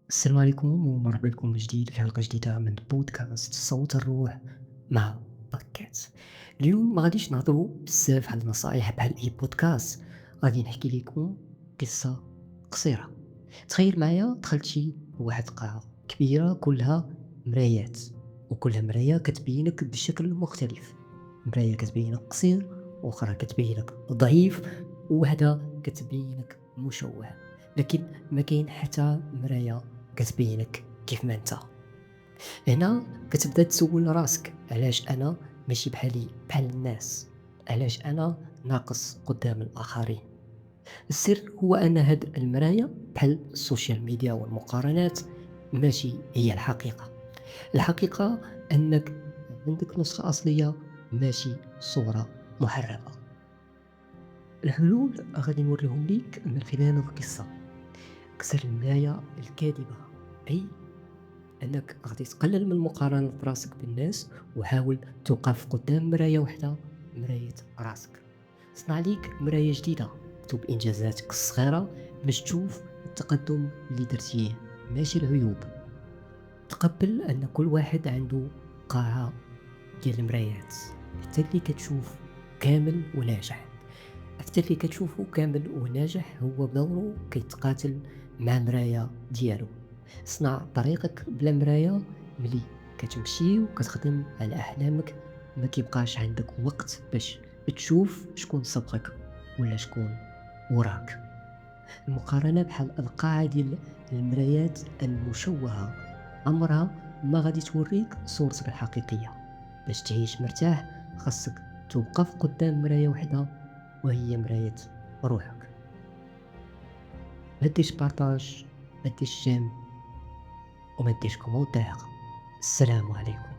السلام عليكم ومرحبا بكم من جديد في حلقة جديدة من بودكاست صوت الروح مع بودكاست. اليوم ما غاديش نهضروا بزاف على النصائح بحال اي بودكاست. غادي نحكي لكم قصة قصيرة. تخيل معايا دخلت شي واحد قاعة كبيرة كلها مرايات، وكل مراية كتبينك بشكل مختلف. مراية كتبينك قصير، واخرى كتبينك ضعيف، وواحدة كتبينك مشوه. لكن ما كاين حتى مراية كتبينك كيف ما انت. هنا كتبدا تسول راسك، علاش انا ماشي بحال الناس؟ علاش انا ناقص قدام الاخرين؟ السر هو ان هاد المرايا بحال السوشيال ميديا والمقارنات ماشي هي الحقيقة. الحقيقة انك عندك نسخة اصلية، ماشي صورة محرفة. الحلول غادي نوريهم ليك من خلال القصة. كسر المرايا الكاذبة، أي أنك غادي تقلل من المقارنة براسك بالناس، وحاول توقف قدام مراية وحدة، مراية راسك. صنع ليك مراية جديدة، اكتب إنجازاتك الصغيرة باش تشوف التقدم اللي درتيه، ماشي العيوب. تقبل أن كل واحد عنده قاعة ديال المرايات، حتى اللي كتشوف كامل وناجح. حتى اللي كتشوفه كامل وناجح هو بدوره كيتقاتل مع مرايا ديالو. صنع طريقك بلا مرايا. ملي كتمشي وكتخدم على احلامك ما كيبقاش عندك وقت باش تشوف شكون سبقك ولا شكون وراك. المقارنة بحال القاعة ديال المرايات المشوهة، عمرها ما غادي توريك صورتك الحقيقية. باش تعيش مرتاح خاصك توقف قدام مراية وحدة، وهي مراية روحك. ما ديرش بارطاج، ما ديرش جيم، وما ديرش كومونتير. السلام عليكم.